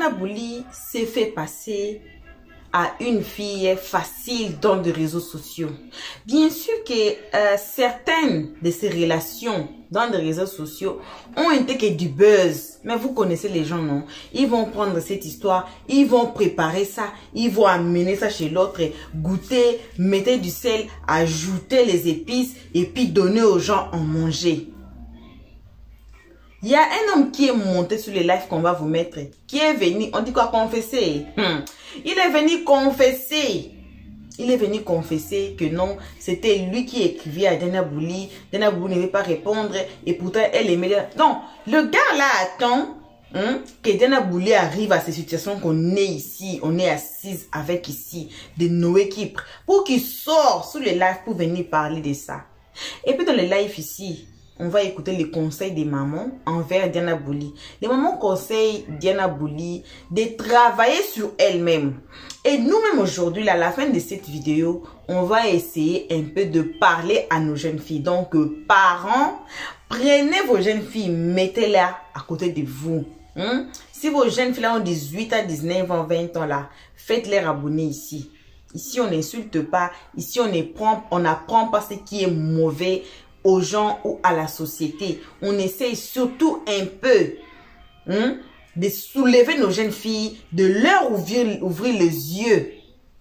Diana Bouli s'est fait passer à une fille facile dans les réseaux sociaux. Bien sûr que certaines de ces relations dans les réseaux sociaux ont été que du buzz. Mais vous connaissez les gens, non? Ils vont prendre cette histoire, ils vont préparer ça, ils vont amener ça chez l'autre, goûter, mettre du sel, ajouter les épices et puis donner aux gens à manger. Il y a un homme qui est monté sur les lives qu'on va vous mettre, qui est venu, on dit quoi, confesser. Il est venu confesser. Il est venu confesser que non, c'était lui qui écrivait à Diana Bouli. Diana Bouli ne veut pas répondre et pourtant elle aimait. Non, le gars là attend que Diana Bouli arrive à ces situations qu'on est ici, on est assise avec ici, de nos équipes, pour qu'il sorte sur les lives pour venir parler de ça. Et puis dans les lives ici, on va écouter les conseils des mamans envers Diana Bouli. Les mamans conseillent Diana Bouli de travailler sur elle-même. Et nous-mêmes aujourd'hui, à la fin de cette vidéo, on va essayer un peu de parler à nos jeunes filles. Donc, parents, prenez vos jeunes filles, mettez-les à côté de vous. Si vos jeunes filles ont 18 à 19 ans, 20 ans là, faites-les abonner ici. Ici, on n'insulte pas. Ici, on n'apprend pas ce qui est mauvais aux gens ou à la société. On essaye surtout un peu de soulever nos jeunes filles, de leur ouvrir les yeux.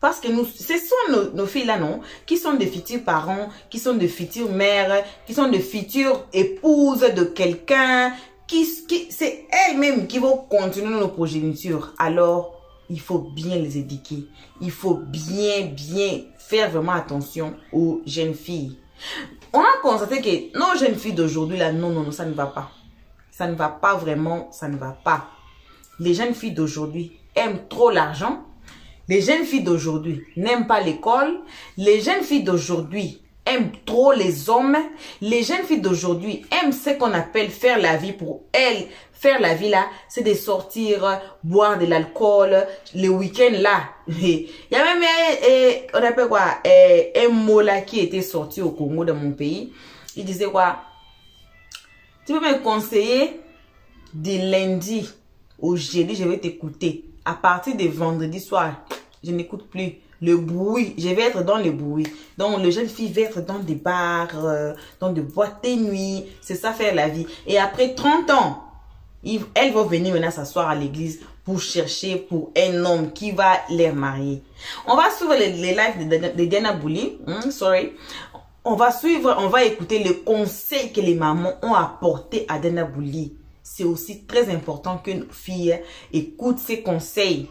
Parce que ce sont nos filles là, non? Qui sont de futurs parents, qui sont de futures mères, qui sont de futures épouses de quelqu'un, c'est elles-mêmes qui vont continuer nos progénitures. Alors, il faut bien les éduquer. Il faut bien faire vraiment attention aux jeunes filles. On a constaté que nos jeunes filles d'aujourd'hui, là, non, ça ne va pas. Ça ne va pas vraiment, ça ne va pas. Les jeunes filles d'aujourd'hui aiment trop l'argent. Les jeunes filles d'aujourd'hui n'aiment pas l'école. Les jeunes filles d'aujourd'hui aiment trop les hommes. Les jeunes filles d'aujourd'hui aiment ce qu'on appelle faire la vie pour elles. Faire la vie là, c'est de sortir, boire de l'alcool, le week-end là. Il y a même, on appelle quoi, un mot là qui était sorti au Congo, dans mon pays. Il disait quoi, tu peux me conseiller de lundi au jeudi, je vais t'écouter. À partir de vendredi soir, je n'écoute plus. Le bruit, je vais être dans le bruit. Donc, les jeunes filles vont être dans des bars, dans des boîtes de nuit. C'est ça faire la vie. Et après 30 ans, elles vont venir maintenant s'asseoir à l'église pour chercher pour un homme qui va les marier. On va suivre les lives de Diana Bouli. On va écouter le conseil que les mamans ont apporté à Diana Bouli. C'est aussi très important qu'une fille écoute ces conseils.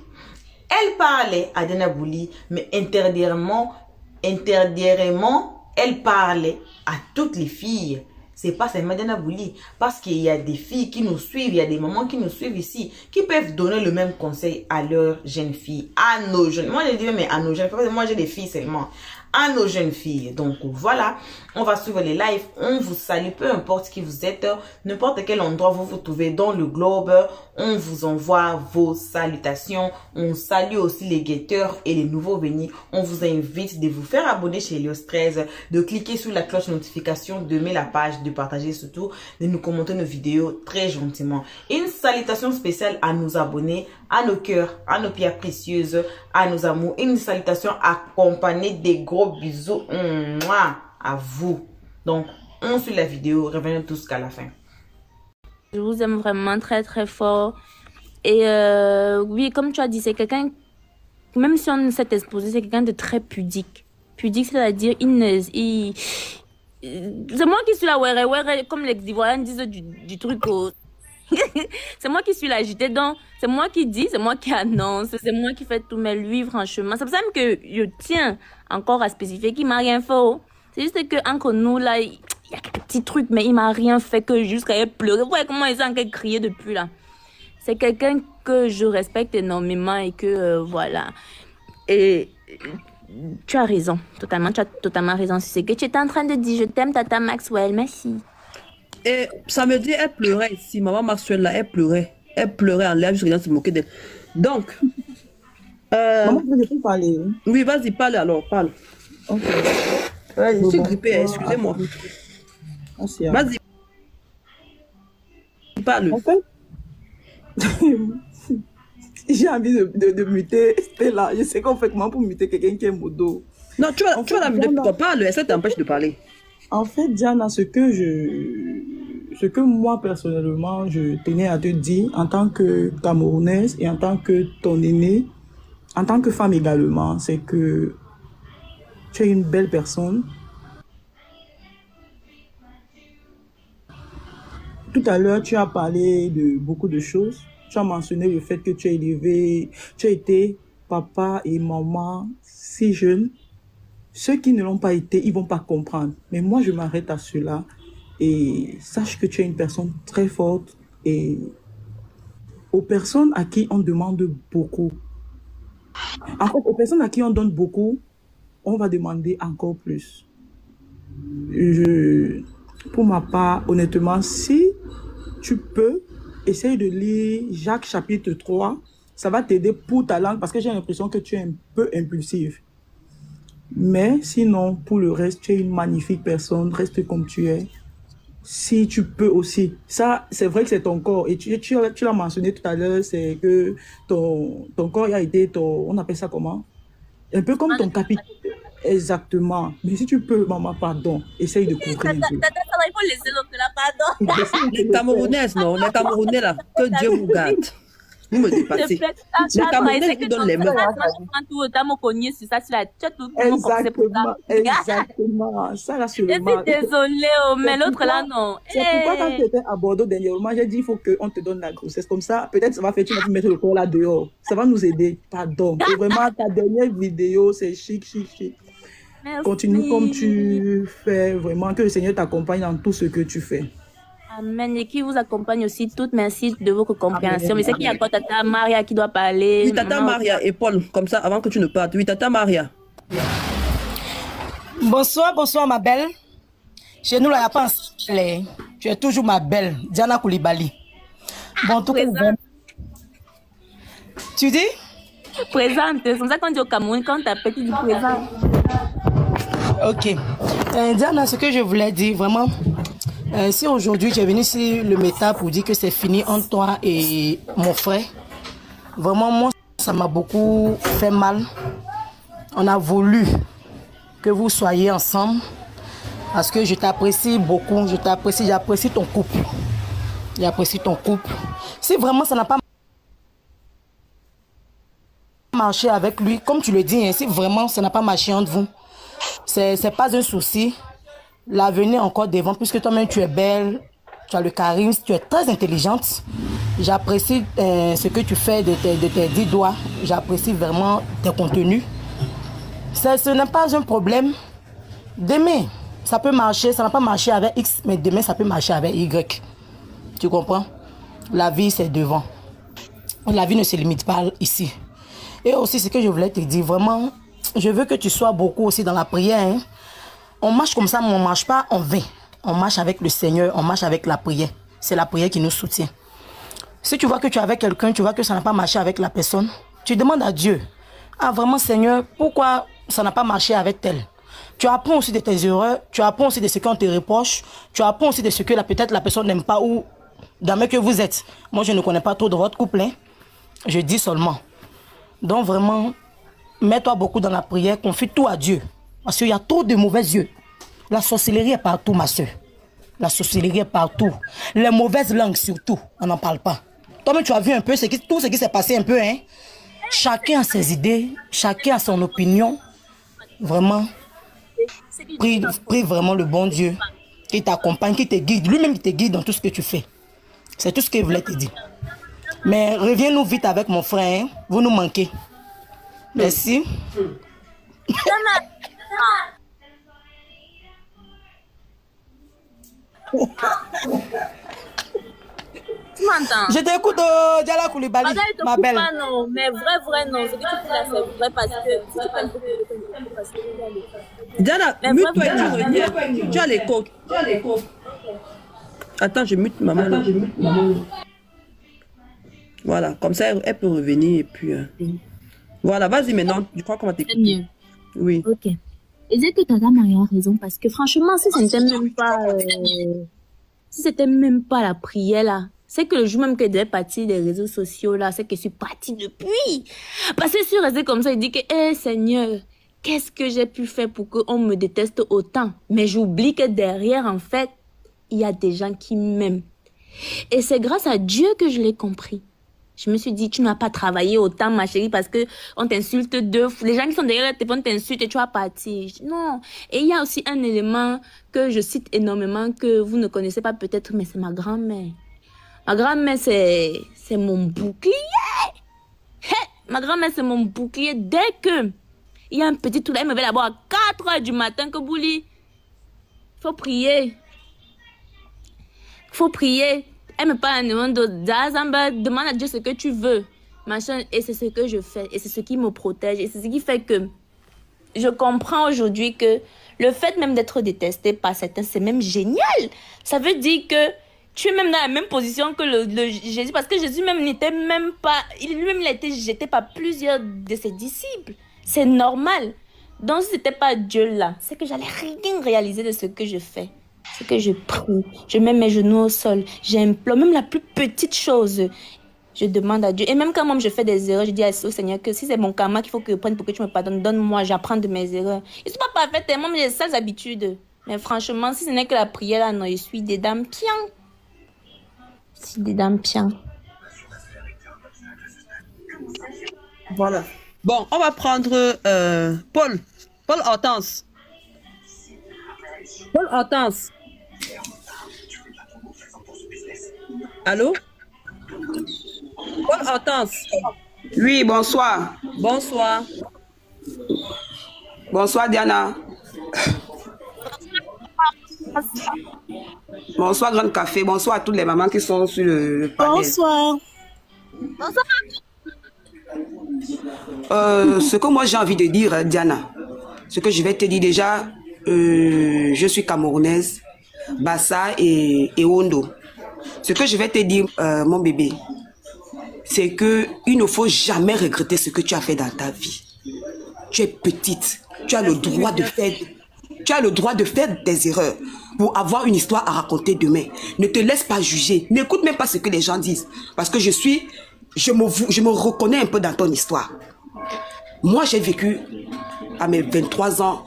Elle parlait à Diana Bouli, mais intérieurement, elle parlait à toutes les filles. C'est pas seulement Diana Bouli, parce qu'il y a des filles qui nous suivent, il y a des mamans qui nous suivent ici, qui peuvent donner le même conseil à leurs jeunes filles, à nos jeunes. Moi, je dis, mais à nos jeunes filles, parce que moi, j'ai des filles seulement. À nos jeunes filles. Donc, voilà, on va suivre les lives. On vous salue, peu importe qui vous êtes, n'importe quel endroit vous vous trouvez dans le globe. On vous envoie vos salutations. On salue aussi les guetteurs et les nouveaux venus. On vous invite de vous faire abonner chez Helios 13, de cliquer sur la cloche notification, d'aimer la page, de partager surtout, de nous commenter nos vidéos très gentiment. Une salutation spéciale à nos abonnés, à nos cœurs, à nos pierres précieuses, à nos amours. Une salutation accompagnée des gros bisous à vous. Donc, on suit la vidéo. Revenons tous qu'à la fin. Je vous aime vraiment très très fort. Et oui, comme tu as dit, c'est quelqu'un, même si on s'est exposé, c'est quelqu'un de très pudique. Pudique, c'est-à-dire, c'est moi qui suis la ouais, comme les Ivoiriens disent du truc au... C'est moi qui suis l'agité, donc c'est moi qui dis, c'est moi qui annonce, c'est moi qui fais tout, mais lui, franchement, c'est pour ça que je tiens encore à spécifier qu'il m'a rien fait. C'est juste que entre nous, là, il y a quelques petits trucs, mais il m'a rien fait que jusqu'à pleurer. Vous voyez comment ils ont encore crié depuis là. C'est quelqu'un que je respecte énormément et que, voilà. Et tu as raison, totalement, tu as totalement raison. C'est ce que tu étais en train de dire. Je t'aime, Tata Maxwell, merci. Et samedi, elle pleurait ici. Maman Maxwell, là, elle pleurait. Elle pleurait en l'air, jusqu'à se moquer d'elle. Donc, maman, je peux parler. Oui, vas-y, parle alors, parle. Ok. Je suis grippée, excusez-moi. Vas-y. Parle. En fait, j'ai envie de muter Stella. Je sais qu'on fait comment pour muter quelqu'un qui est modo. Non, tu vas la muter, pourquoi pas? Ça t'empêche de parler. En fait, Diana, ce que moi, personnellement, je tenais à te dire, en tant que Camerounaise et en tant que ton aînée, en tant que femme également, c'est que tu es une belle personne. Tout à l'heure, tu as parlé de beaucoup de choses. Tu as mentionné le fait que tu as été papa et maman si jeunes. Ceux qui ne l'ont pas été, ils vont pas comprendre. Mais moi, je m'arrête à cela. Et sache que tu es une personne très forte. Et aux personnes à qui on demande beaucoup. En fait, aux personnes à qui on donne beaucoup, on va demander encore plus. Pour ma part, honnêtement, si tu peux, essaye de lire Jacques chapitre 3. Ça va t'aider pour ta langue parce que j'ai l'impression que tu es un peu impulsive. Mais sinon, pour le reste, tu es une magnifique personne. Reste comme tu es. Si tu peux aussi. Ça, c'est vrai que c'est ton corps. Et tu l'as mentionné tout à l'heure, c'est que ton corps a été on appelle ça comment? Un peu comme ton capital. Exactement. Mais si tu peux, maman, pardon, essaye de couvrir. Il faut laisser l'autre là, pardon. Les Camerounaises, non, les Camerounais là, que Dieu vous garde. Vous me dépassez. Les Camerounais vous donnent les mains. Exactement, exactement. Ça, là, je suis désolée, mais l'autre là, non. C'est pourquoi quand tu étais à Bordeaux dernièrement, j'ai dit il faut qu'on te donne la grossesse. Comme ça, peut-être ça va faire, tu vas mettre le corps là dehors. Ça va nous aider. Pardon. Et vraiment, ta dernière vidéo, c'est chic, chic, chic. Merci. Continue comme tu fais, vraiment, que le Seigneur t'accompagne dans tout ce que tu fais. Amen. Et qui vous accompagne aussi toutes. Merci de votre compréhension. Mais c'est qu'il y a encore Tata Maria qui doit parler. Oui, Tata Maria et Paul, comme ça, avant que tu ne partes. Oui, Tata Maria. Bonsoir, bonsoir ma belle. Chez nous, là, il n'y a pas un soleil. Tu es toujours ma belle, Diana Koulibaly. Bon, en tout cas, tu dis? Présente. C'est comme ça qu'on dit au Cameroun, quand t'appelles, tu dis présent. Ok. Diana, ce que je voulais dire, vraiment, si aujourd'hui tu es venu sur le méta pour dire que c'est fini entre toi et mon frère, vraiment, moi, ça m'a beaucoup fait mal. On a voulu que vous soyez ensemble parce que je t'apprécie beaucoup, j'apprécie ton couple. J'apprécie ton couple. Si vraiment ça n'a pas marché avec lui, comme tu le dis, hein, si vraiment ça n'a pas marché entre vous, c'est pas un souci. L'avenir est encore devant, puisque toi-même tu es belle, tu as le charisme, tu es très intelligente. J'apprécie ce que tu fais de tes 10 doigts. J'apprécie vraiment tes contenus. Ce n'est pas un problème. Demain, ça peut marcher, ça n'a pas marché avec X, mais demain, ça peut marcher avec Y. Tu comprends? La vie, c'est devant. La vie ne se limite pas ici. Et aussi, ce que je voulais te dire, vraiment, je veux que tu sois beaucoup aussi dans la prière. Hein? On marche comme ça, mais on ne marche pas en vain. On marche avec le Seigneur, on marche avec la prière. C'est la prière qui nous soutient. Si tu vois que tu es avec quelqu'un, tu vois que ça n'a pas marché avec la personne, tu demandes à Dieu, ah vraiment Seigneur, pourquoi ça n'a pas marché avec tel? Tu apprends aussi de tes erreurs, tu apprends aussi de ce qu'on te reproche, tu apprends aussi de ce que peut-être la personne n'aime pas ou dans que vous êtes. Moi, je ne connais pas trop de votre couple, hein? Je dis seulement. Donc vraiment, mets-toi beaucoup dans la prière, confie tout à Dieu. Parce qu'il y a trop de mauvais yeux. La sorcellerie est partout, ma soeur. La sorcellerie est partout. Les mauvaises langues surtout, on n'en parle pas. Toi-même, tu as vu un peu tout ce qui s'est passé un peu, hein? Chacun a ses idées, chacun a son opinion. Vraiment, prie vraiment le bon Dieu qui t'accompagne, qui te guide. Lui-même, il te guide dans tout ce que tu fais. C'est tout ce que je voulais te dire. Mais reviens-nous vite avec mon frère, hein? Vous nous manquez. Merci. Tu m'entends? Je t'écoute, Diana Koulibaly, ma belle. Pas, non, mais vrai, non. Ce que tu dis là, c'est vrai parce que si tu parles beaucoup de Diana, mute-toi et tu reviens. Tu as l'écho. Attends, je mute maman. Voilà, comme ça, elle peut revenir et puis... Voilà, vas-y maintenant. Je crois qu'on va t'écouter. C'est mieux. Oui. Ok. Et c'est que Tata Maria a raison parce que franchement, si c'était même pas... si c'était même pas la prière là, C'est que le jour même que je devais partir des réseaux sociaux, là, c'est que je suis partie depuis. Parce que je suis restée comme ça, il dit que, Seigneur, qu'est-ce que j'ai pu faire pour qu'on me déteste autant? Mais j'oublie que derrière, en fait, il y a des gens qui m'aiment. Et c'est grâce à Dieu que je l'ai compris. Je me suis dit, tu n'as pas travaillé autant, ma chérie, parce que on t'insulte deux fois. Les gens qui sont derrière le téléphone t'insultent et tu vas partir. Non. Et il y a aussi un élément que je cite énormément, que vous ne connaissez pas peut-être, mais c'est ma grand-mère. Ma grand-mère, c'est mon bouclier. Ma grand-mère, c'est mon bouclier. Dès que il y a un petit trou là, elle me fait d'abord à 4 h du matin que Bouli. Faut prier. Faut prier. Elle me parle en demandant Zazamba, demande à Dieu ce que tu veux. Machin, et c'est ce que je fais. Et c'est ce qui me protège. Et c'est ce qui fait que je comprends aujourd'hui que le fait même d'être détesté par certains, c'est même génial. Ça veut dire que tu es même dans la même position que le Jésus. Parce que Jésus même n'était même pas... Lui-même, il a été jeté par plusieurs de ses disciples. C'est normal. Donc, si ce n'était pas Dieu là, c'est que j'allais rien réaliser de ce que je fais. C'est que je prie, je mets mes genoux au sol, j'implore, même la plus petite chose, je demande à Dieu. Et même quand moi je fais des erreurs, je dis au Seigneur que si c'est mon karma qu'il faut que je prenne pour que tu me pardonnes, donne-moi, j'apprends de mes erreurs. Je ne suis pas parfaite tellement, mais j'ai des sales habitudes. Mais franchement, si ce n'est que la prière là, non, je suis des dames piens. Je suis des dames piens. Voilà. Bon, on va prendre Paul. Paul Hortense. Paul Hortense. Allô? Paul Hortense. Oui, bonsoir. Bonsoir. Bonsoir, Diana. Bonsoir, Grand Café. Bonsoir à toutes les mamans qui sont sur le panel. Bonsoir. Ce que moi j'ai envie de dire, Diana, ce que je vais te dire déjà, je suis camerounaise, Bassa et Ondo. Ce que je vais te dire, mon bébé, c'est que il ne faut jamais regretter ce que tu as fait dans ta vie. Tu es petite, tu as le droit de faire des erreurs pour avoir une histoire à raconter demain. Ne te laisse pas juger, n'écoute même pas ce que les gens disent, parce que je me reconnais un peu dans ton histoire. Moi, j'ai vécu, à mes 23 ans,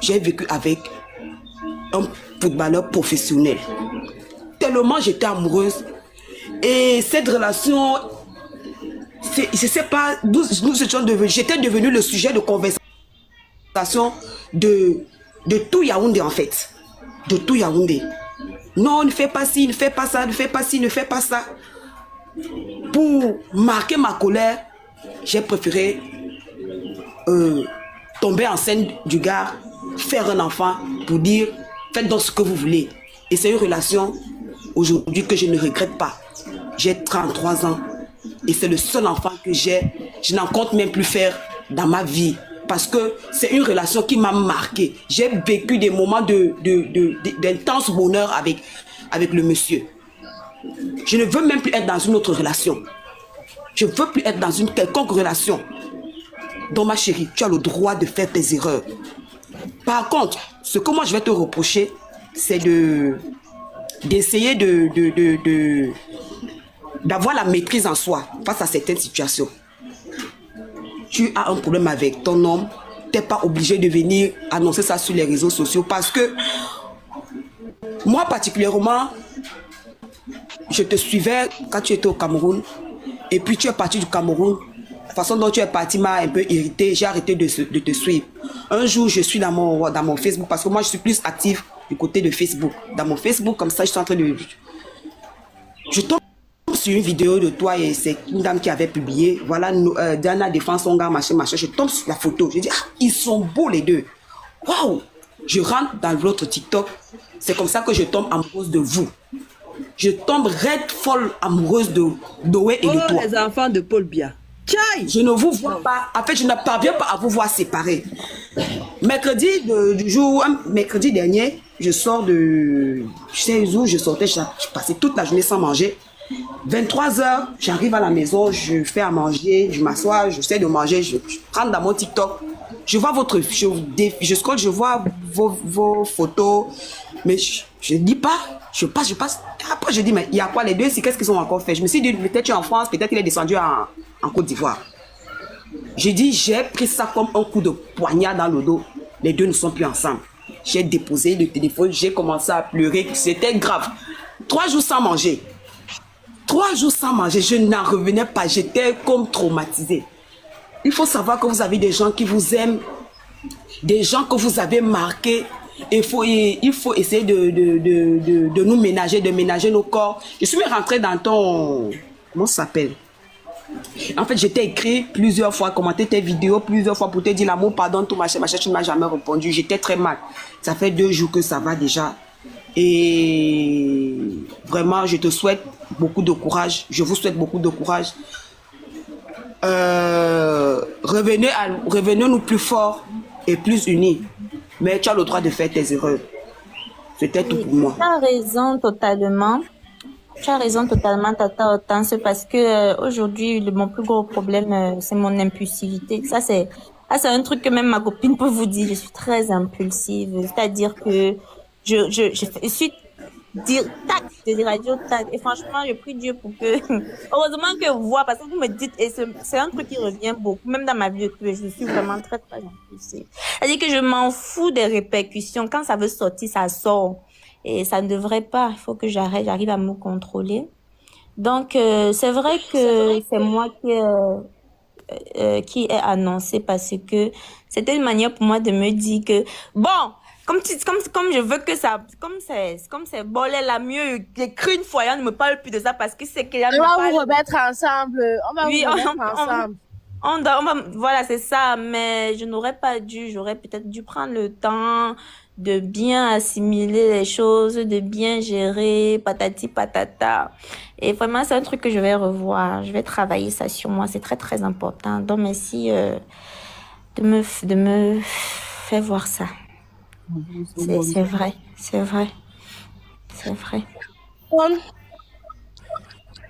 j'ai vécu avec un footballeur professionnel. Tellement j'étais amoureuse. Et cette relation, je sais pas, j'étais devenue le sujet de conversation de tout Yaoundé en fait. De tout Yaoundé. Non, ne fais pas ci, ne fais pas ça, ne fais pas ci, ne fais pas ça. Pour marquer ma colère, j'ai préféré tomber enceinte du gars, faire un enfant pour dire faites donc ce que vous voulez. Et c'est une relation aujourd'hui que je ne regrette pas. J'ai 33 ans et c'est le seul enfant que j'ai. Je n'en compte même plus faire dans ma vie parce que c'est une relation qui m'a marqué. J'ai vécu des moments d'intense bonheur avec le monsieur. Je ne veux même plus être dans une autre relation. Je ne veux plus être dans une quelconque relation. Donc ma chérie, tu as le droit de faire tes erreurs. Par contre, ce que moi je vais te reprocher, c'est d'essayer d'avoir la maîtrise en soi face à certaines situations. Tu as un problème avec ton homme, tu n'es pas obligé de venir annoncer ça sur les réseaux sociaux parce que moi particulièrement, je te suivais quand tu étais au Cameroun et puis tu es parti du Cameroun. La façon dont tu es parti m'a un peu irrité, j'ai arrêté de te suivre. Un jour, je suis dans mon Facebook parce que moi je suis plus active du côté de Facebook. Dans mon Facebook, comme ça, je suis en train de... Je tombe sur une vidéo de toi et c'est une dame qui avait publié. Voilà, Diana défend son gars, machin, machin. Je tombe sur la photo. Je dis, ah, ils sont beaux les deux. Waouh! Je rentre dans l'autre TikTok. C'est comme ça que je tombe amoureuse de vous. Je tombe raide, folle, amoureuse de Doé et de toi. Les enfants de Paul Biya. Tchaï! Je ne vous vois pas. En fait, je ne parviens pas à vous voir séparés. Mercredi mercredi dernier, je sors de... Je sais où je sortais, je passais toute la journée sans manger. 23 h, j'arrive à la maison, je fais à manger, je m'assois, j'essaie de manger, je rentre dans mon TikTok. Je vois je scrolle, je vois vos photos, mais Je ne dis pas, je passe. Après, je dis, mais il y a quoi les deux ici? Qu'est-ce qu'ils ont encore fait? Je me suis dit, peut-être tu es en France, peut-être il est descendu en Côte d'Ivoire. J'ai dit, j'ai pris ça comme un coup de poignard dans le dos. Les deux ne sont plus ensemble. J'ai déposé le téléphone, j'ai commencé à pleurer. C'était grave. 3 jours sans manger. 3 jours sans manger, je n'en revenais pas. J'étais comme traumatisée. Il faut savoir que vous avez des gens qui vous aiment, des gens que vous avez marqués. Il faut essayer de nous ménager, de ménager nos corps. Je suis rentrée dans ton... Comment ça s'appelle? En fait, j'étais écrit plusieurs fois, commenté tes vidéos plusieurs fois pour te dire l'amour, pardon, tout machin, tu ne m'as jamais répondu. J'étais très mal. Ça fait 2 jours que ça va déjà. Et vraiment, je te souhaite beaucoup de courage. Je vous souhaite beaucoup de courage. Revenez-nous plus forts et plus unis. Mais tu as le droit de faire tes erreurs. C'était tout pour moi. Tu as raison totalement. Tu as raison totalement, Tata Hortense, parce que aujourd'hui, mon plus gros problème, c'est mon impulsivité. Ça, c'est un truc que même ma copine peut vous dire. Je suis très impulsive. C'est-à-dire que je suis dire tac, je dis radio tac. Et franchement, je prie Dieu pour que, heureusement que vous voyez, parce que vous me dites, et c'est un truc qui revient beaucoup, même dans ma vie de tous les jours, je suis vraiment très, très impulsive. C'est-à-dire que je m'en fous des répercussions. Quand ça veut sortir, ça sort. Et ça ne devrait pas. Il faut que j'arrive à me contrôler. Donc, c'est vrai que c'est moi qui ai annoncé parce que c'était une manière pour moi de me dire que, bon, comme je veux que ça, comme c'est bolé la mieux, j'écris une fois, on ne me parle plus de ça parce que c'est qu'il y a. On va vous remettre ensemble. On va vous remettre ensemble. Voilà, c'est ça, mais je n'aurais pas dû, j'aurais peut-être dû prendre le temps de bien assimiler les choses, de bien gérer, patati patata. Et vraiment, c'est un truc que je vais revoir. Je vais travailler ça sur moi. C'est très, très important. Donc, merci de me faire voir ça. C'est vrai. C'est vrai. C'est vrai.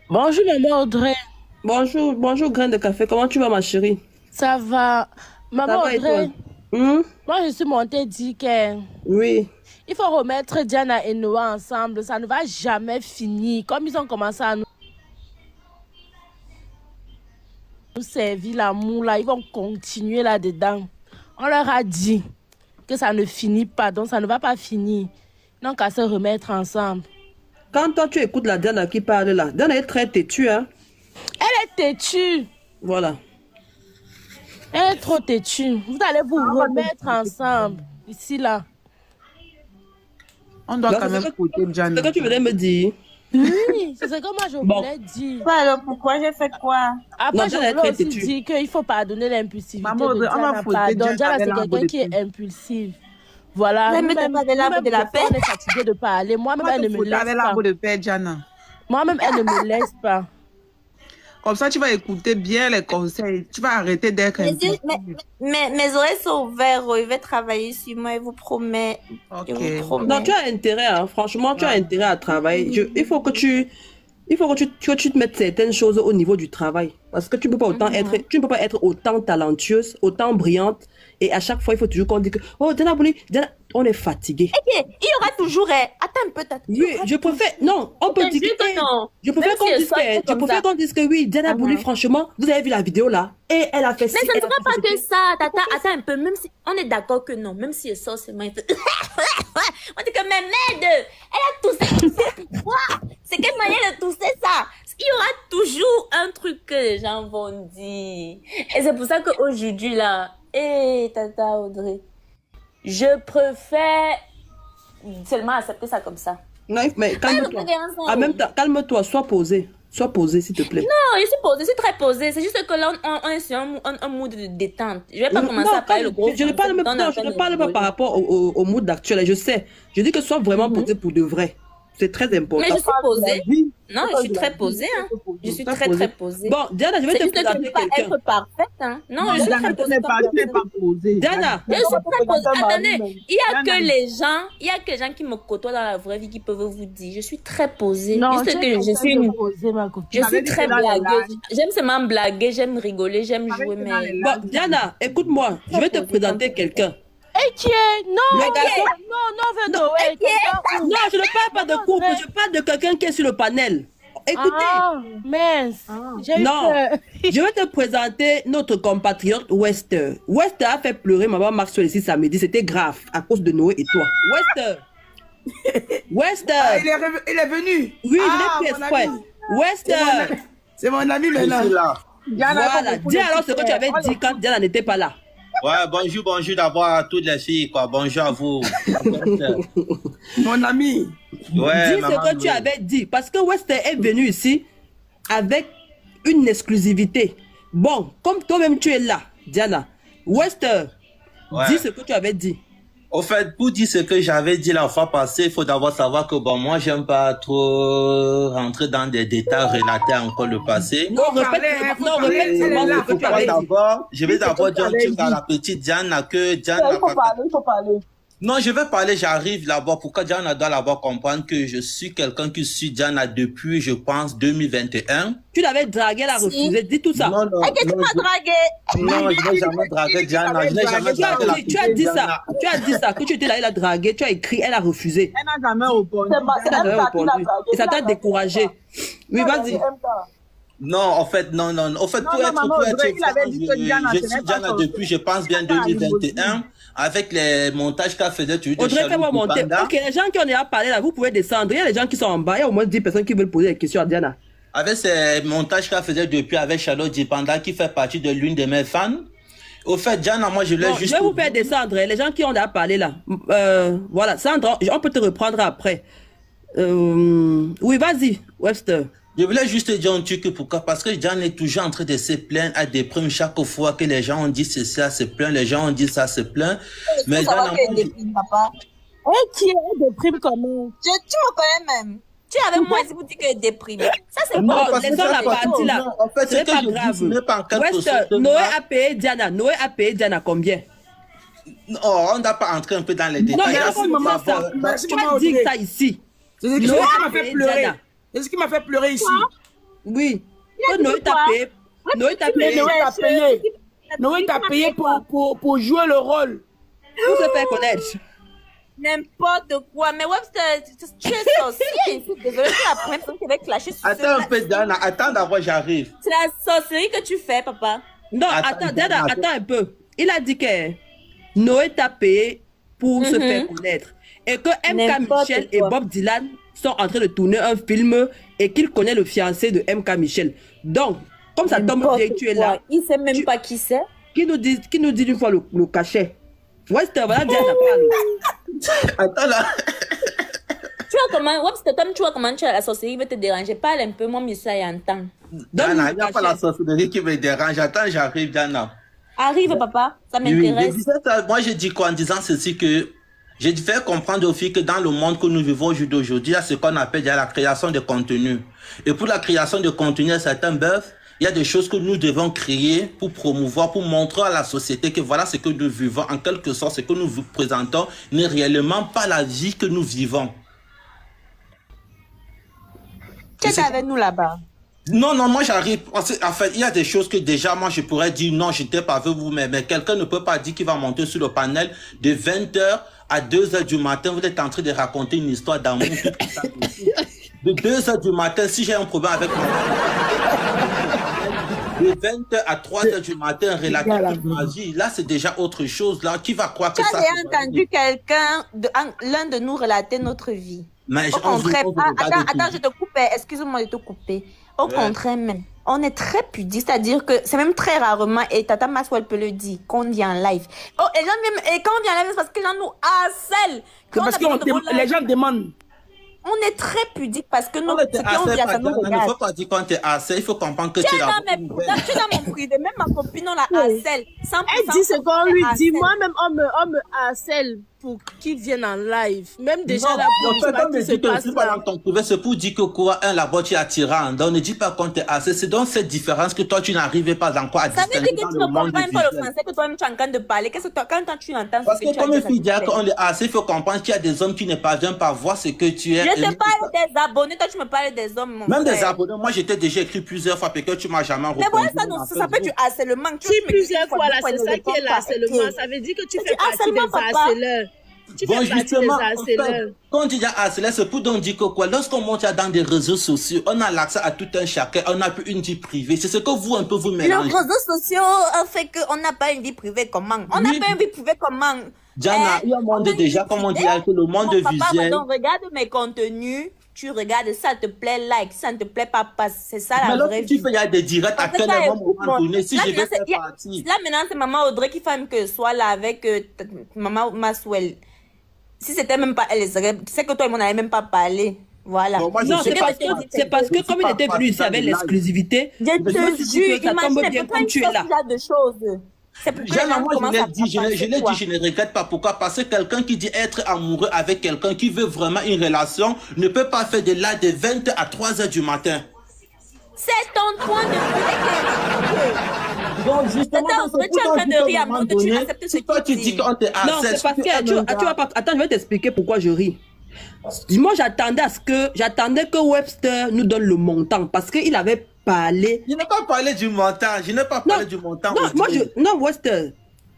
Bonjour, maman Audrey. Bonjour, graine de café. Comment tu vas, ma chérie? Ça va. Maman Ça va Audrey. Moi, je suis montée dire que... Oui. Il faut remettre Diana et Noah ensemble. Ça ne va jamais finir. Comme ils ont commencé à nous servir l'amour, là, ils vont continuer là-dedans. On leur a dit que ça ne finit pas. Donc, ça ne va pas finir. Donc, à se remettre ensemble. Quand toi, tu écoutes la Diana qui parle là, Diana est très têtue, hein? Elle est têtue. Voilà. Elle est trop têtue. Vous allez vous remettre ensemble. Ici, là. On doit quand même écouter Diana. C'est ce que tu voulais me dire. Oui, c'est ce que moi je voulais dire. Alors, pourquoi j'ai fait quoi? Après, je voulais aussi dire qu'il faut pardonner l'impulsivité de Diana. Pardon, Diana, c'est quelqu'un qui est impulsif. Voilà. Mais t'as pas de l'arbre de la paix. On est fatigué de parler. Moi-même, elle ne me laisse pas. Moi-même, elle ne me laisse pas. Comme ça, tu vas écouter bien les conseils. Tu vas arrêter d'être impulsif. Mes oreilles sont ouvertes. Je vais travailler sur moi, je vous promets. Ok. Je vous promets. Non, tu as intérêt, hein. Franchement, tu as intérêt à travailler. Il faut que tu te mettes certaines choses au niveau du travail. Parce que tu ne peux pas être autant talentueuse, autant brillante. Et à chaque fois, il faut toujours qu'on dise que, oh, Diana Bouli, on est fatigué. Il y aura toujours, attends un peu, oui, je préfère, non, on peut dire que, non. Je préfère qu'on dise que oui, Diana Bouli, franchement, vous avez vu la vidéo là, et elle a fait ça. Mais ça ne sera pas que ça, Tata, attends un peu, même si, on est d'accord que non, même si elle sort seulement, on dit que, mais merde, elle a toussé. C'est quelle manière de tousser ça? Il y aura toujours un truc que les gens vont dire. Et c'est pour ça qu'aujourd'hui là, Tata Audrey, je préfère seulement accepter ça comme ça. Non, mais calme-toi. En même temps, calme-toi, sois posé. Sois posé, s'il te plaît. Non, je suis posée, je suis très posée. C'est juste que là, on est sur un mood de détente. Je vais pas commencer à parler le gros. Je ne parle pas par rapport au mood actuel. Je sais. Je dis que sois vraiment posé pour de vrai. C'est très important. Mais je suis posée. Non, je suis très posée. Hein. Je suis très, très posée. Bon, Diana, je vais te présenter quelqu'un. Je ne peux pas être parfaite. Hein. Non, je suis très posée. Diana. Je suis très posée. Attendez, il y a que les gens qui me côtoient dans la vraie vie qui peuvent vous dire. Je suis très posée. Non, juste que je suis très blagueuse. J'aime seulement blaguer, j'aime rigoler, j'aime jouer. Mais... Bon, Diana, écoute-moi. Je vais te présenter quelqu'un. Etienne, non, Le garçon- non, Noé. Non, je ne parle pas de couple, je parle de quelqu'un qui est sur le panel. Écoutez, Mince. J'ai eu non, peur. je vais te présenter notre compatriote Wester. Wester a fait pleurer maman Maxwell ici samedi, c'était grave à cause de Noé et toi. Wester, Il est venu. oui, je l'ai fait mon exprès. ami. Wester, C'est mon ami Je maintenant. suis là. voilà, dis alors ce que tu avais dit quand Diana n'était pas là. Ouais, bonjour d'abord à toutes les filles, quoi. Bonjour à vous. Mon ami. Ouais, Dis maman, ce que tu avais dit, parce que Wester est venu ici avec une exclusivité. Bon, comme toi-même tu es là, Diana, Wester, Ouais. dis ce que tu avais dit. Au fait, pour dire ce que j'avais dit la fois passée, il faut d'abord savoir que bon, moi, j'aime pas trop rentrer dans des détails relatés encore le passé. Non, répète seulement ce que tu avais dit. Je vais d'abord dire un truc à la petite Diana que Diana. Il faut parler. Non, je vais parler, j'arrive là-bas. Pourquoi Diana doit là-bas comprendre que je suis quelqu'un qui suit Diana depuis, je pense, 2021. Tu l'avais dragué, elle a refusé. Dis tout ça. Non, non. Est-ce que tu m'as dragué? Non, je n'ai jamais dragué Diana. Je n'ai jamais dragué la Tu as dit ça. Diana. Tu as dit ça. Que tu étais là, elle a dragué. Tu as écrit, elle a refusé. Elle n'a jamais répondu. Elle n'a jamais répondu. Et ça t'a découragé. Oui, vas-y. Non, en fait, non. En fait, pour être maman, franc, il avait dit que Diana, je ce suis n'est pas Diana son- depuis, je pense bien 2021, avec les montages qu'elle faisait, tu de Audrey, fais-moi Charlotte monter. Panda. Ok, les gens qui ont déjà parlé là, vous pouvez descendre. Il y a les gens qui sont en bas. Il y a au moins 10 personnes qui veulent poser des questions à Diana. Avec ces montages qu'elle faisait depuis avec Charlotte Dipanda, qui fait partie de l'une de mes fans. Au fait, Diana, moi, je voulais Bon, juste... je vais vous faire descendre. Les gens qui ont déjà parlé là. Voilà, Sandra, on peut te reprendre après. Oui, vas-y, Webster. Je voulais juste te dire un truc, pourquoi? Parce que Diana est toujours en train de se plaindre à des primes chaque fois que les gens ont dit c'est ça, se plaint, les gens ont dit ça, se plaint. Mais Tu savoir Diana, qu'elle déprime, papa. Etienne déprime comment? Tu me connais même. Tu es avec moi ici pour dire qu'elle déprime. Ça, c'est Non, pas laissons la partie là. Non, en fait, Ce n'est ce que pas je dis, grave. ce n'est pas en quelque Webster, sorte de Noé mal. a payé Diana. Noé a payé Diana combien? Oh, on ne doit pas entrer un peu dans les Non, détails. il a Merci, pas maman. dit ça. Merci, Tu maman, as dit Audrey. ça ici. C'est ce qui Noé m'a a fait payé pleurer. Diana. C'est ce qui m'a fait pleurer ici. Oui. Que Noé t'a payé. Noé t'a payé. Noé t'a payé. Noé t'a payé pour jouer le rôle. Pour se faire connaître. n'importe quoi. Mais Webster, tu es sorcier ici. Désolée, c'est la première fois qu'il va clasher sur Attends un peu, Diana. Attends d'abord, j'arrive. C'est la sorcellerie que tu fais, papa. Non, attends, Diana, attends un peu. Il a dit que Noé t'a payé pour se faire connaître. Et que MK N'importe Michel et quoi. Bob Dylan sont en train de tourner un film et qu'il connaît le fiancé de MK Michel. Donc, comme ça tombe bien que tu es là, Il sait même pas qui c'est. qui nous dit une fois le cachet. Wester, voilà, Diana parle. Attends là. Tu vois comment, Webster, comme tu vois comment tu as la sorcellerie veut te déranger. Parle un peu, moi, mais ça y entend. Diana, il n'y a pas la sorcellerie qui me dérange. Attends, j'arrive, Diana. Arrive, papa, ça Oui, je m'intéresse. disais ça, moi, je dis quoi en disant ceci que j'ai fait comprendre aux filles que dans le monde que nous vivons aujourd'hui, il y a ce qu'on appelle la création de contenu. Et pour la création de contenu, certains bœufs, il y a des choses que nous devons créer pour promouvoir, pour montrer à la société que voilà ce que nous vivons. En quelque sorte, ce que nous vous présentons n'est réellement pas la vie que nous vivons. Tu es avec nous là-bas. Non, moi j'arrive. En fait, il y a des choses que déjà, moi je pourrais dire non, je n'étais pas avec vous, mais quelqu'un ne peut pas dire qu'il va monter sur le panel de 20h à 2h du matin. Vous êtes en train de raconter une histoire d'amour. De 2h du matin, si j'ai un problème avec moi. De 20h à 3h du matin, relater ma vie. Là, c'est déjà autre chose. Là, qui va croire que Tu ça. as déjà entendu quelqu'un, l'un de nous relater notre vie. Mais Au contraire, attends, je te coupe, excuse-moi de te couper. Au contraire même, on est très pudique, c'est-à-dire que c'est même très rarement, et Tata Maxwell peut le dire, qu'on vient en live. Oh, et, et quand on vient en live, c'est parce que les gens nous harcèlent. C'est parce que les gens demandent. On est très pudique parce que nous, On était ce qu'on dit, ça nous il ne regarde. faut pas dire qu'on t'est assez, il faut comprendre que tu es là. Tu es dans mon privé, même ma copine, on la harcèle. 100%. Elle dit ce qu'on lui dit. harcèle. Moi-même, on me harcèle. pour qu'ils viennent en live. Même déjà Non, là, en fait, pour on me ce qui se dit que je passe suis pas là. dans ton privé, c'est pour dire que quoi, la boîte est attirante. On ne dit pas qu'on t'est assez. C'est donc cette différence que toi, tu n'arrivais pas encore à Ça veut dire distinguer que dans tu le ne monde comprends pas le visuel. français que toi-même tu es en train de parler. Qu'est-ce que toi, quand tu entends Parce ce que que tu as comme dit, une ça fille te dit plaît. qu'on est assez, il faut comprendre qu'il y a des hommes qui ne parviennent pas à voir ce que tu es. Je te parle des abonnés, toi tu me parles des hommes, mon Même des frère. abonnés, moi j'étais déjà écrit plusieurs fois, parce que tu m'as jamais Mais répondu. voilà, ça peut du harcèlement. Tu Si me dis plusieurs une fois là, deux c'est ne ça qui est réponds pas. l'harcèlement. Ok. Ça veut dire que tu C'est fais du partie des harcèlement, papa. harceleurs. Tu Bon, fais partie des justement, en fait, harceleurs. quand on dit harceleur, c'est pour donc dire que quoi, lorsqu'on monte dans des réseaux sociaux, on a l'accès à tout un chacun, on n'a plus une vie privée. C'est ce que vous, un peu, vous Les mélangez. réseaux sociaux ont fait qu'on n'a pas une vie privée comment? On n'a Oui. pas une vie privée comment? Diana, il y a un monde déjà, comme on dit, que le monde Mon papa, visuel. donc regarde mes contenus, tu regardes, ça te plaît, like, ça ne te plaît pas, passe. C'est ça Mais la vraie lorsque tu vie. fais, il y a des directs à En fait, quel ça, moment donné, si là, je vais maintenant, faire c'est- partie. là, maintenant, c'est maman Audrey qui fait que soit là avec maman Maswell. Si c'était même pas elle, tu sais que toi et moi, on n'avait même pas parlé. Voilà. Bon, moi, je Non, sais c'est parce que comme il était venu ici avec l'exclusivité, Je je me te suis dit jure, que ça tombe imagine, bien pourquoi comme une tu es chose, là. ce genre de choses. C'est pour Jeanne, moi, je l'ai dit, je je ne regrette pas. Pourquoi? Parce que quelqu'un qui dit être amoureux avec quelqu'un qui veut vraiment une relation ne peut pas faire de là de 20 à 3 heures du matin. C'est ton point de vue. Donc, justement, Attends, tu es en train de rire à moi, tu acceptes ce si toi tu qu'il dis dit. qu'on te Non, harcèle, c'est parce tu es un que tu vas pas. Attends, je vais t'expliquer pourquoi je ris. Moi, j'attendais que Webster nous donne le montant parce qu'il avait parlé. Je n'ai pas parlé du montant. Je n'ai pas parlé du montant. Non, Audrey. non, Webster,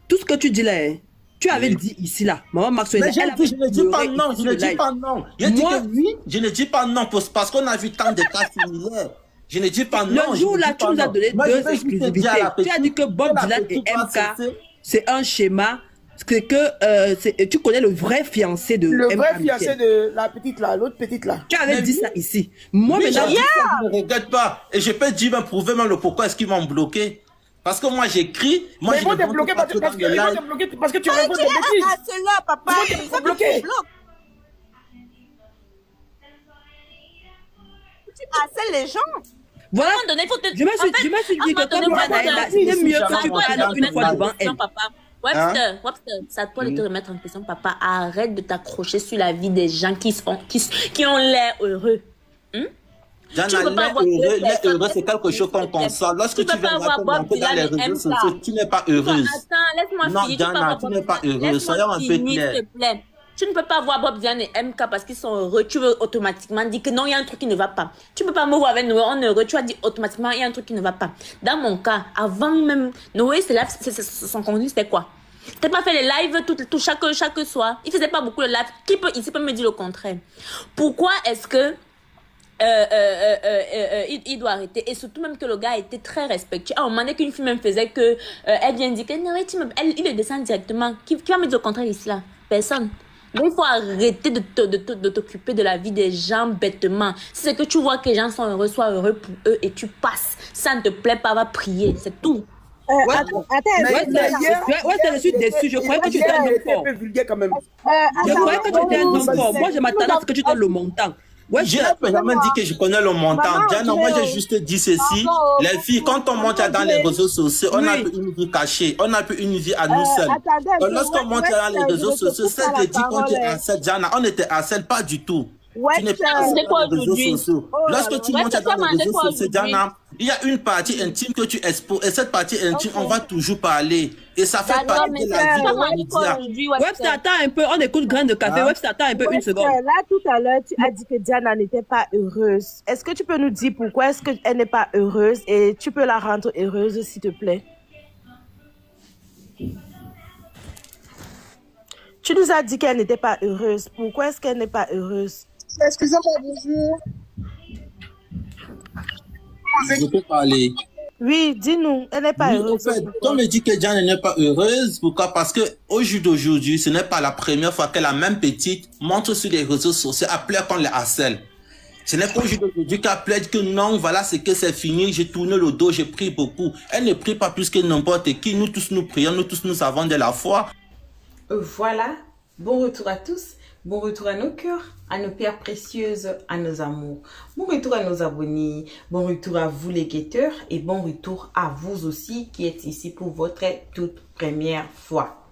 tout ce que tu dis là, hein, tu avais dit ici là. Maman Maxwell, Mais je ne dis pas non, je ne dis live. pas non. Je dis que oui, je ne dis pas non parce qu'on a vu tant de cas similaires. Je ne dis pas non. Le jour là, tu nous as donné Moi, je deux vais juste te exclusivités. dire à la Tu as dit que Bob la Dylan et petite va MK, cesser. c'est un schéma. Tu connais le vrai fiancé de Le MK vrai Michel. fiancé de la petite là, l'autre petite là. Tu avais Mais dit oui. ça ici. Moi, Oui, maintenant, j'ai dit ça, je ne regrette pas. Et je peux dire, me prouver même le pourquoi est-ce qu'ils m'ont bloqué. Parce que moi, j'écris. Moi, Mais je ils vont ne te montre bloquer pas parce que dans que le ils vont live. te bloquer parce que tu Ah, réponds tu es des bêtises. un harceleur, papa. Ils vont te C'est ça que bloquer. tu bloques. Tu harcèles les gens. voilà. À un moment donné, il faut te... Je me suis dit que à un comme moment ça, donné, là, faut te- c'était mieux jamais que tu on va parles faire une fois une devant elle. Papa. Webster, c'est à toi de te remettre en question, papa. Arrête de t'accrocher sur la vie des gens qui ont l'air heureux. Diana, Tu peux pas avoir l'être deux heureux, personnes. c'est quelque chose qu'on console. Lorsque Tu tu peux pas viens avoir voir Bob commenter dans les Dylan et réseaux MK. sociaux, tu n'es pas heureuse. Attends, laisse-moi Non, finir. Diana, tu n'es pas heureuse. Laisse-moi Soyons un peu finir, clairs. s'il te plaît. Tu ne peux pas voir Bob Dylan et MK parce qu'ils sont heureux. Tu veux automatiquement dire que non, il y a un truc qui ne va pas. Tu ne peux pas me voir avec Noé, on est heureux. Tu vas dire automatiquement, il y a un truc qui ne va pas. Dans mon cas, avant même, Noé, son contenu, c'était quoi? C'était pas fait les lives tout chaque soir. Il faisait pas beaucoup de lives. Qui peut ici peut me dire le contraire? Pourquoi est-ce que il doit arrêter? Et surtout même que le gars était très respectueux. À un moment donné qu'une fille même faisait que elle vient dire que non, il le descend directement. Qui va me dire le contraire ici là? Personne. Donc il faut arrêter de t'occuper de la vie des gens bêtement. Si c'est que tu vois que les gens sont heureux, sois heureux pour eux et tu passes. Ça ne te plaît pas, va prier, c'est tout. Attends, Je suis déçu. Je croyais que tu étais un homme fort. un peu vulgaire quand même. Je croyais que tu étais un homme fort. Moi, je m'attendais à ce que tu donnes le montant. Ouais, Je n'ai jamais dit que je connais le montant. Diana, moi, j'ai juste dit ceci. Les filles, quand on monte dans les réseaux sociaux, on a une vie cachée. On a une vie à nous seuls. Donc, lorsqu'on monte dans les réseaux sociaux, ça te dit qu'on te harcèle. Diana, on ne te harcèle pas du tout. Tu n'es pas C'est quoi dans les réseaux aujourd'hui? sociaux. Lorsque tu Ouais, montes c'est dans quoi, les réseaux quoi sociaux, aujourd'hui? Diana, il y a une partie intime que tu exposes. Et cette partie intime, on va toujours parler. Et ça fait D'accord, partie mais de la vie c'est des quoi médias. aujourd'hui, Webster, attends un peu. On écoute Grain de Café. Hein? Webster, attends un peu, une seconde. Là, tout à l'heure, tu as dit que Diana n'était pas heureuse. Est-ce que tu peux nous dire pourquoi est-ce qu'elle n'est pas heureuse et tu peux la rendre heureuse, s'il te plaît? Tu nous as dit qu'elle n'était pas heureuse. Pourquoi est-ce qu'elle n'est pas heureuse? Excusez-moi, bonjour. Je peux parler. Oui, dis-nous, elle n'est pas Oui, heureuse. en fait, on me dit que Diana n'est pas heureuse. Pourquoi? Parce que au jour d'aujourd'hui, ce n'est pas la première fois que la même petite montre sur les réseaux sociaux, elle pleure qu'on les harcèle. Ce n'est pas au jour d'aujourd'hui qu'elle plaide que non, voilà, c'est que c'est fini, j'ai tourné le dos, j'ai pris beaucoup. Elle ne prie pas plus que n'importe qui. Nous tous, nous prions, nous tous, nous avons de la foi. Voilà, bon retour à tous, bon retour à nos cœurs, à nos pierres précieuses, à nos amours. Bon retour à nos abonnés, bon retour à vous les guetteurs et bon retour à vous aussi qui êtes ici pour votre toute première fois.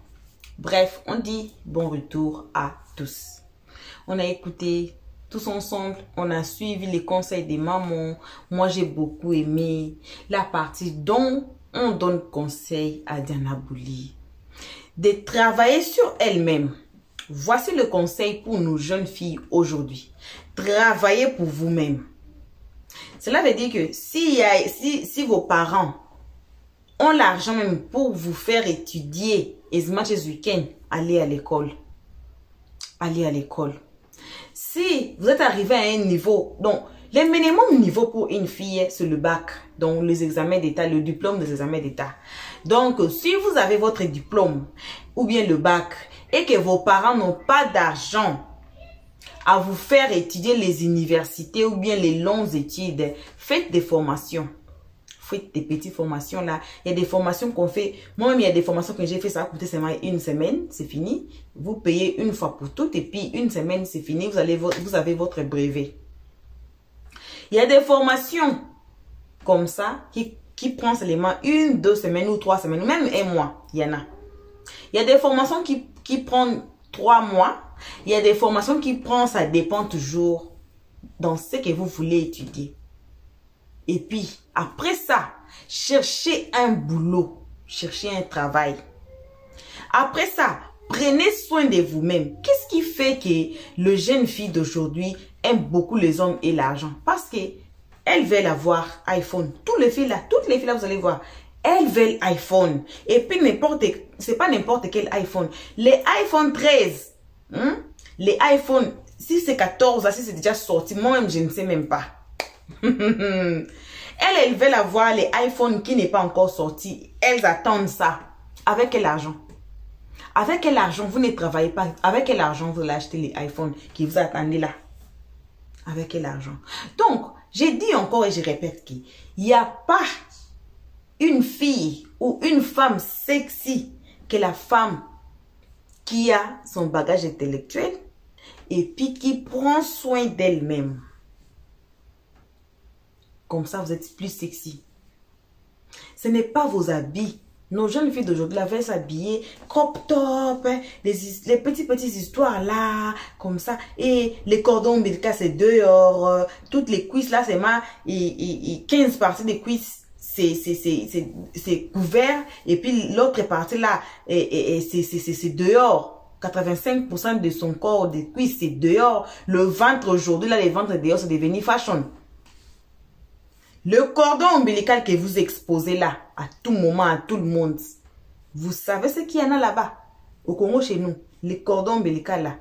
Bref, on dit bon retour à tous. On a écouté tous ensemble, on a suivi les conseils des mamans. Moi, j'ai beaucoup aimé la partie dont on donne conseil à Diana Bouli de travailler sur elle-même. Voici le conseil pour nos jeunes filles aujourd'hui. Travaillez pour vous-même. Cela veut dire que si vos parents ont l'argent même pour vous faire étudier as much as you can, allez à l'école. Allez à l'école. Si vous êtes arrivé à un niveau, donc le minimum niveau pour une fille, c'est le bac, donc les examens d'État, le diplôme des examens d'État. Donc, si vous avez votre diplôme ou bien le bac et que vos parents n'ont pas d'argent à vous faire étudier les universités ou bien les longues études, faites des formations. Faites des petites formations là. Il y a des formations qu'on fait. Moi-même, il y a des formations que j'ai fait, ça a coûté seulement une semaine, c'est fini. Vous payez une fois pour toutes et puis une semaine, c'est fini. Vous avez votre brevet. Il y a des formations comme ça qui prennent seulement 1, 2 semaines ou 3 semaines, même un mois. Il y en a. Il y a des formations qui prennent 3 mois. Il y a des formations qui prennent, ça dépend toujours dans ce que vous voulez étudier. Et puis, après ça, cherchez un boulot, cherchez un travail. Après ça, prenez soin de vous-même. Qu'est-ce qui fait que le jeune fille d'aujourd'hui aime beaucoup les hommes et l'argent? Parce que elles veulent avoir iPhone. Toutes les filles là, vous allez voir, elles veulent iPhone. Et puis, c'est pas n'importe quel iPhone. Les iPhone 13, les iPhone, si c'est 14, si c'est déjà sorti, moi-même, je ne sais même pas. Elles veulent avoir les iPhones qui n'est pas encore sorti. Elles attendent ça. Avec quel argent? Avec quel argent vous ne travaillez pas? Avec quel argent vous allez acheter les iPhones qui vous attendent là? Avec quel argent? Donc, j'ai dit encore et je répète qu'il n'y a pas une fille ou une femme sexy que la femme qui a son bagage intellectuel et puis qui prend soin d'elle-même. Comme ça, vous êtes plus sexy. Ce n'est pas vos habits. Nos jeunes filles d'aujourd'hui veulent s'habiller crop top, les petites histoires là, comme ça. Et les cordons ombilicaux, c'est dehors. Toutes les cuisses là, c'est 15 parties des cuisses, c'est couvert. Et puis l'autre partie là, c'est dehors. 85% de son corps, des cuisses, c'est dehors. Le ventre aujourd'hui, là, les ventres dehors, c'est devenu fashion. Le cordon ombilical que vous exposez là, à tout moment, à tout le monde, vous savez ce qu'il y en a là-bas, au Congo chez nous, les cordons ombilicaux là.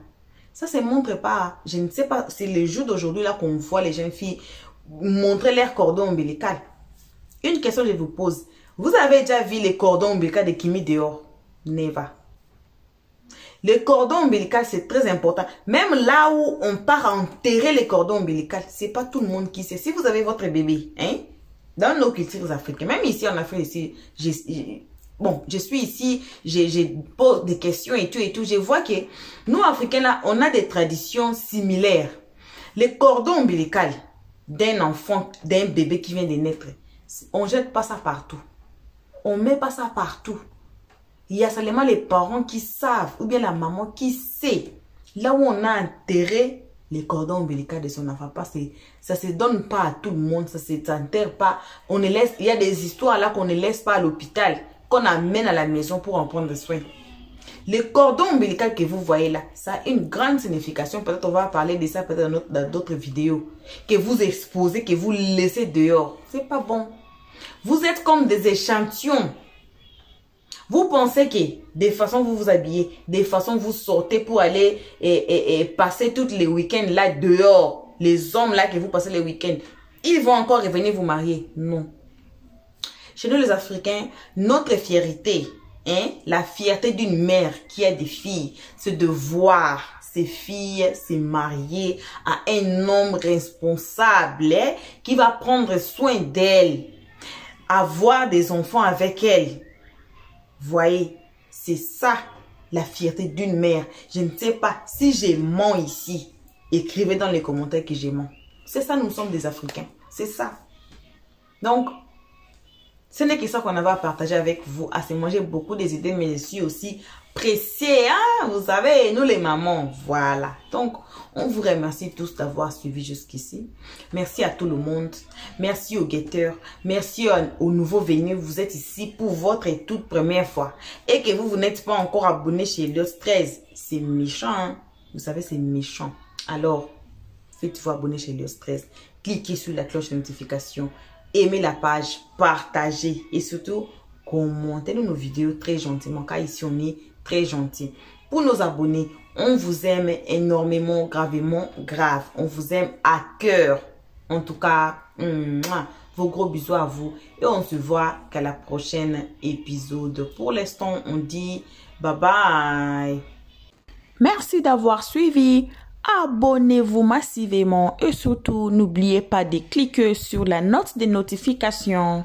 Ça ne montre pas, je ne sais pas, c'est le jour d'aujourd'hui là qu'on voit les jeunes filles montrer leur cordon ombilical. Une question que je vous pose, vous avez déjà vu les cordons ombilicaux de Kimi dehors? Never. Le cordon ombilical, c'est très important. Même là où on part enterrer les cordons ombilicaux, c'est pas tout le monde qui sait. Si vous avez votre bébé, hein, dans nos cultures africaines, même ici en Afrique, ici, je suis ici, je pose des questions et tout, je vois que nous, Africains, là, on a des traditions similaires. Le cordon ombilical d'un enfant, d'un bébé qui vient de naître, on jette pas ça partout. On met pas ça partout. Il y a seulement les parents qui savent, ou bien la maman qui sait, là où on a enterré les cordons ombilicaux de son enfant. Ça ne se donne pas à tout le monde, ça ne s'enterre pas. On ne laisse, il y a des histoires là qu'on ne laisse pas à l'hôpital, qu'on amène à la maison pour en prendre soin. Les cordons ombilicaux que vous voyez là, ça a une grande signification. Peut-être on va parler de ça peut-être dans d'autres vidéos. Que vous exposez, que vous laissez dehors. C'est pas bon. Vous êtes comme des échantillons. Vous pensez que des façons vous vous habillez, des façons vous sortez pour aller et passer tous les week-ends là dehors. Les hommes là que vous passez les week-ends, ils vont encore revenir vous marier. Non. Chez nous les Africains, notre fierté, hein, la fierté d'une mère qui a des filles, c'est de voir ses filles se marier à un homme responsable, hein, qui va prendre soin d'elle, avoir des enfants avec elle. Voyez, c'est ça la fierté d'une mère. Je ne sais pas si j'ai mens ici. Écrivez dans les commentaires que j'ai mens. C'est ça, nous sommes des Africains. C'est ça. Donc, ce n'est que ça qu'on avait à partager avec vous. À se manger beaucoup des idées, mais je suis aussi pressés, hein? Vous savez, nous les mamans, voilà. Donc, on vous remercie tous d'avoir suivi jusqu'ici. Merci à tout le monde. Merci aux guetteurs. Merci aux nouveaux venus. Vous êtes ici pour votre toute première fois. Et que vous n'êtes pas encore abonné chez Elios 13. C'est méchant, hein? Vous savez, c'est méchant. Alors, faites-vous abonner chez Elios 13. Cliquez sur la cloche de notification. Aimez la page. Partagez. Et surtout, commentez nos vidéos très gentiment. Car ici, on est très gentil. Pour nos abonnés, on vous aime énormément, gravement, grave. On vous aime à cœur. En tout cas, vos gros bisous à vous. Et on se voit qu'à la prochaine épisode. Pour l'instant, on dit bye bye. Merci d'avoir suivi. Abonnez-vous massivement. Et surtout, n'oubliez pas de cliquer sur la note de notification.